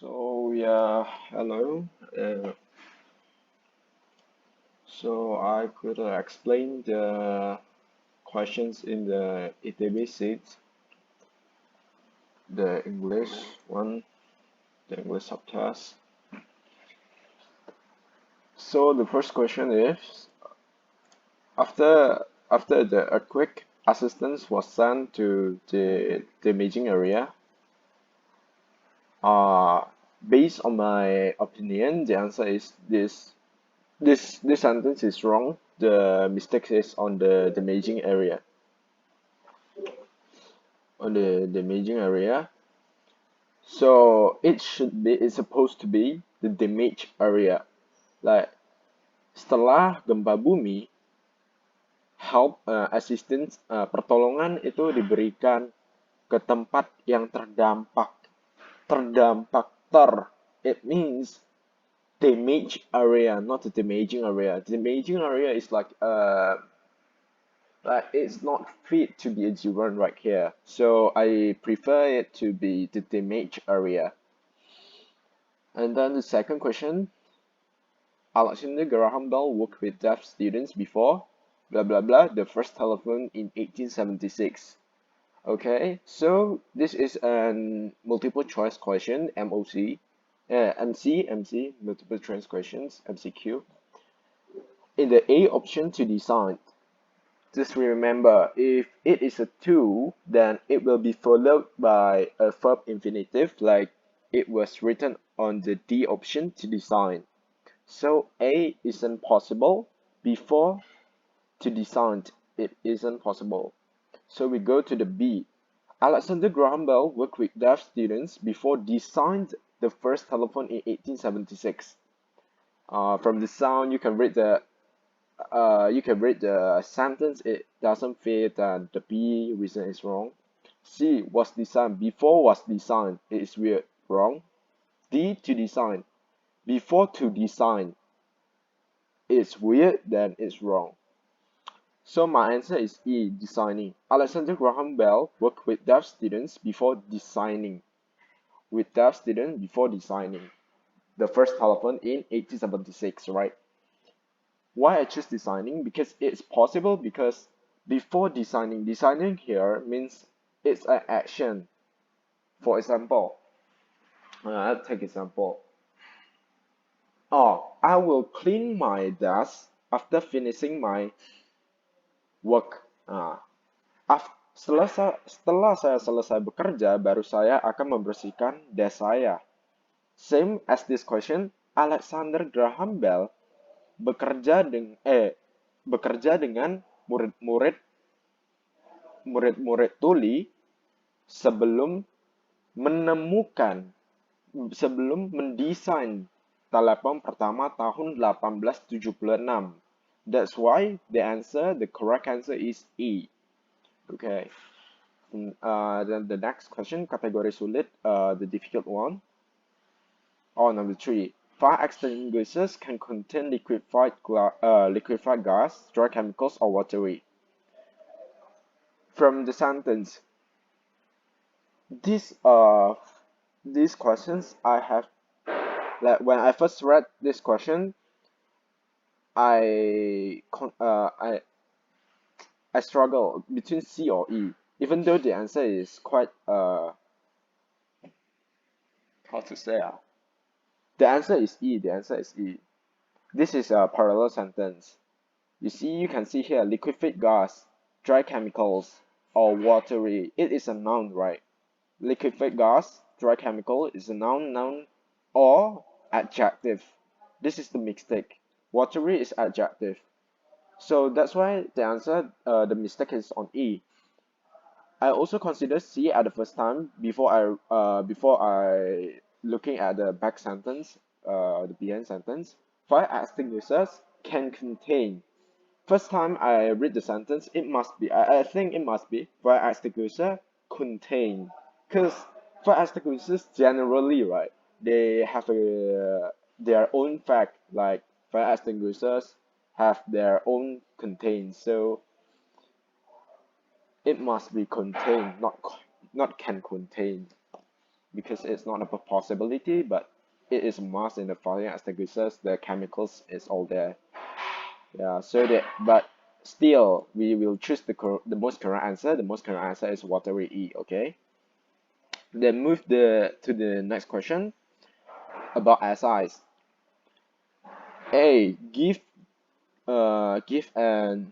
So yeah, hello. So I could explain the questions in the ETB sheet, the English one, the English subtest. So the first question is, after the earthquake, assistance was sent to the damaging area. Uh, Based on my opinion, the answer is this. This sentence is wrong. The mistake is on the damaging area. On the damaging area. So it's supposed to be the damaged area. Like setelah gempa bumi, assistance pertolongan itu diberikan ke tempat yang terdampak. Terdampak it means damaged area, not the damaging area. The damaging area is like it's not fit to be a given right here. So I prefer it to be the damaged area. And then the second question, Alexander Graham Bell worked with deaf students before, blah blah blah, the first telephone in 1876. Okay, so this is an multiple choice question, MOC, MC, multiple choice questions, MCQ. In the A option to design, just remember, if it is a to, then it will be followed by a verb infinitive like it was written on the D option to design. So A isn't possible. Before to design, it isn't possible. So we go to the B. Alexander Graham Bell worked with deaf students before designed the first telephone in 1876. From the sound, you can read the sentence. It doesn't fit, and the B reason is wrong. C was designed before was designed. It is weird, wrong. D to design before to design. It's weird, then it's wrong. So my answer is E, designing. Alexander Graham Bell worked with deaf students before designing. With deaf students before designing the first telephone in 1876, right? Why I choose designing? Because it's possible, because before designing here means it's an action. For example, I'll take example. Oh, I will clean my desk after finishing my work. Setelah saya selesai bekerja, baru saya akan membersihkan desk saya. Same as this question, Alexander Graham Bell bekerja dengan murid-murid tuli sebelum mendesain telepon pertama tahun 1876. That's why the correct answer is E. Okay. Then the next question, kategori sulit, the difficult one. Number 3. Fire extinguishers can contain liquefied gas, dry chemicals, or watery. From the sentence, these questions I have, like when I first read this question, I struggle between C or E, even though the answer is quite how to say the answer is E. The answer is E. This is a parallel sentence. You can see here liquefied gas, dry chemicals, or watery. It is a noun, right? Liquefied gas, dry chemical is a noun, or adjective. This is the mistake. Watery is adjective. So that's why the answer, the mistake is on E. I also consider C at the first time before I looking at the back sentence, the behind sentence. Fire extinguishers can contain. First time I read the sentence, it must be. I think it must be fire extinguisher contain, because fire extinguishers generally, right? They have their own fact. Like fire extinguishers have their own contain, so it must be contained, not can contain. because it's not a possibility, but it is a must in the following extinguishers. The chemicals is all there. Yeah, so that, but still we will choose the most correct answer. The most correct answer is watery E. Okay. Then move to the next question about SIs. A, give an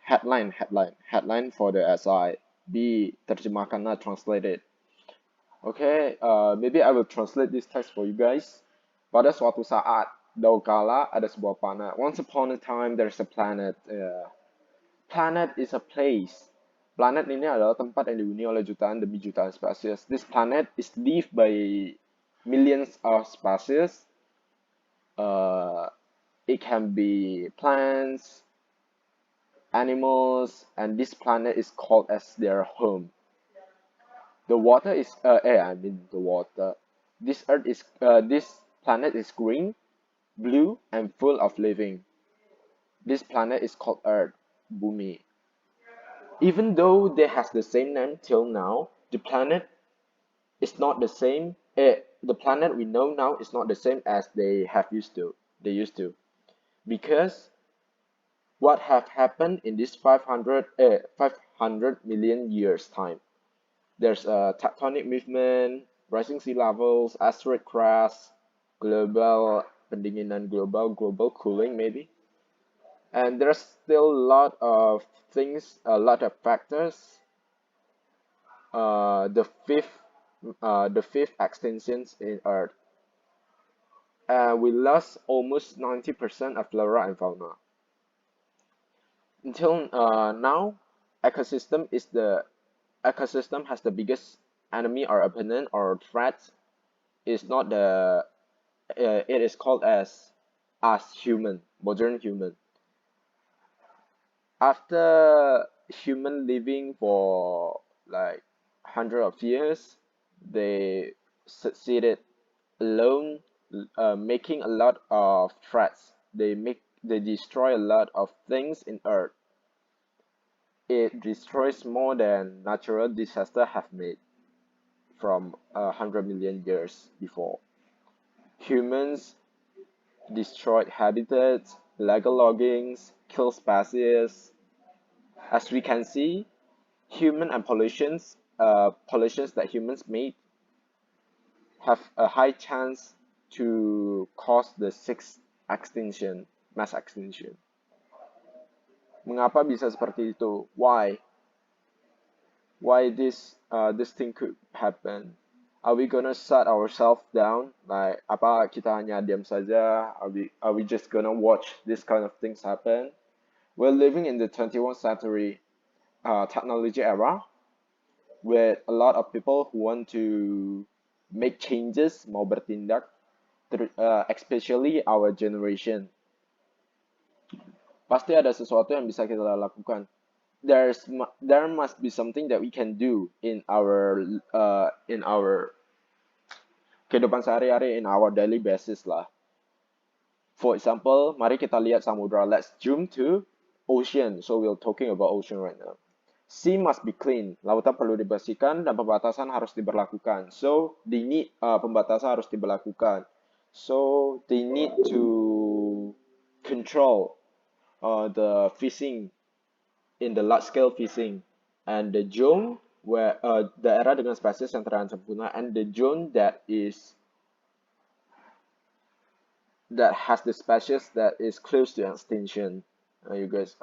headline for the SI. B, terjemahkanlah, translate it. Okay, maybe I will translate this text for you guys. Pada suatu saat, dahulu kala ada sebuah planet. Once upon a time, there's a planet. Planet is a place. Planet ini adalah tempat yang dihuni oleh jutaan demi jutaan spesies. This planet is lived by millions of species. It can be plants, animals, and this planet is called as their home. The water is the water. This earth is this planet is green, blue, and full of living. This planet is called Earth, Bumi. Even though they has the same name till now, the planet is not the same. The planet we know now is not the same as they used to, because what have happened in this 500 million years time. There's a tectonic movement, rising sea levels, asteroid crash, global pendinginan global cooling maybe. And there's still a lot of things, a lot of factors. The fifth extinctions in Earth. We lost almost 90% of flora and fauna. Until now, ecosystem has the biggest enemy or opponent or threat. Is not the it is called as human, modern human. After human living for like hundred of years, they succeeded alone, making a lot of threats. They destroy a lot of things in Earth. It destroys more than natural disaster have made from 100 million years before. Humans destroyed habitats, illegal loggings, kill species. As we can see, human and pollutions that humans made have a high chance to cause the sixth extinction, mass extinction. Mengapa bisa seperti itu? Why? Why this thing could happen? Are we gonna shut ourselves down? Like, apa kita hanya diam saja? Are we just gonna watch this kind of things happen? We're living in the 21st century technology era with a lot of people who want to make changes, mau bertindak, especially our generation. Pasti ada sesuatu yang bisa kita lakukan. There must be something that we can do in our kehidupan sehari-hari, in our daily basis lah. For example, mari kita lihat samudra. Let's zoom to ocean. So we're talking about ocean right now. Sea must be clean. Lautan perlu dibersihkan dan pembatasan harus diberlakukan. So they need pembatasan harus diberlakukan. So they need to control the fishing in the large scale fishing, and the zone where daerah dengan spesies yang terancam punah, and the zone that has the species that is close to extinction. You guys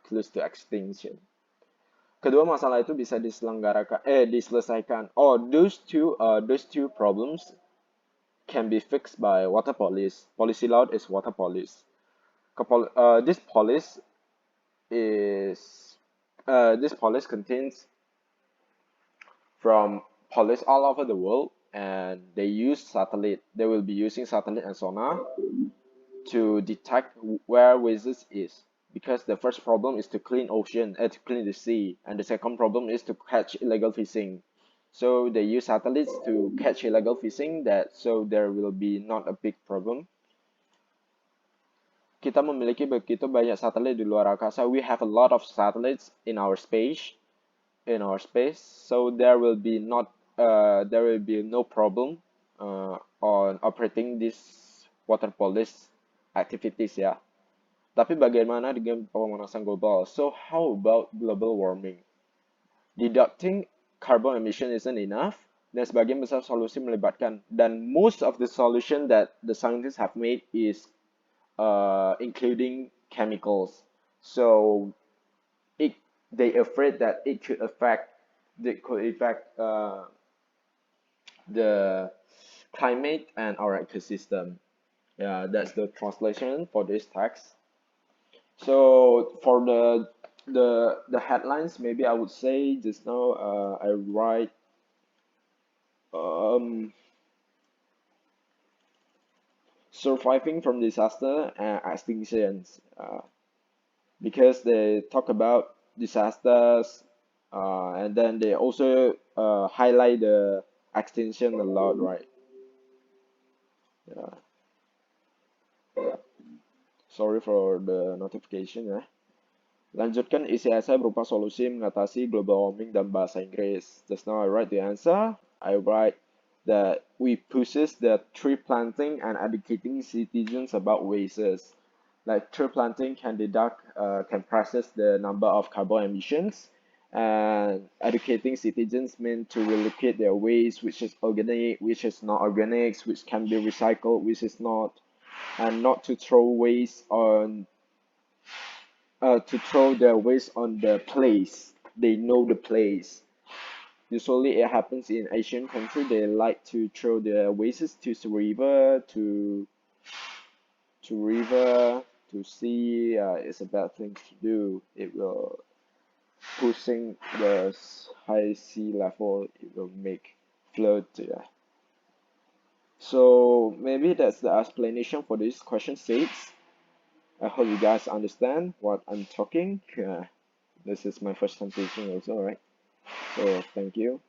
close to extinction. Kedua masalah itu bisa diselesaikan. Those two problems can be fixed by water police. Policy laut is water police. This police contains from police all over the world, and they use satellite. They will be using satellite and sonar to detect where vessels is, because the first problem is to clean to clean the sea, and the second problem is to catch illegal fishing. So they use satellites to catch illegal fishing, so there will be not a big problem. Kita memiliki begitu banyak satelit di luar angkasa. We have a lot of satellites in our space. So there will be not there will be no problem on operating this water police activities ya. Tapi bagaimana dengan pemanasan global? So how about global warming? Deducting carbon emission isn't enough. Dan sebagian besar solusi melibatkan, dan most of the solution that the scientists have made is including chemicals. So it they afraid that it could affect the climate and our ecosystem. Yeah, that's the translation for this text. So for the headlines, maybe I would say just now I write um, surviving from disaster and extinctions because they talk about disasters and then they also highlight the extinction a lot, right? Yeah, yeah. Sorry for the notification ya. Lanjutkan isi esai berupa solusi mengatasi global warming dalam bahasa Inggris. Just now I write the answer. I write that we pushes the tree planting and educating citizens about wastes. Like tree planting can process the number of carbon emissions, and educating citizens mean to relocate their waste, which is organic, which is not organic, which can be recycled, which is not, and not to throw waste on to throw their waste on the place. They know the place. Usually it happens in Asian country. They like to throw their wastes to the river, river, to sea. It's a bad thing to do. It will pushing the high sea level. It will make flood. Yeah. So maybe that's the explanation for this question 6. I hope you guys understand what I'm talking. This is my first time teaching also, right? So thank you.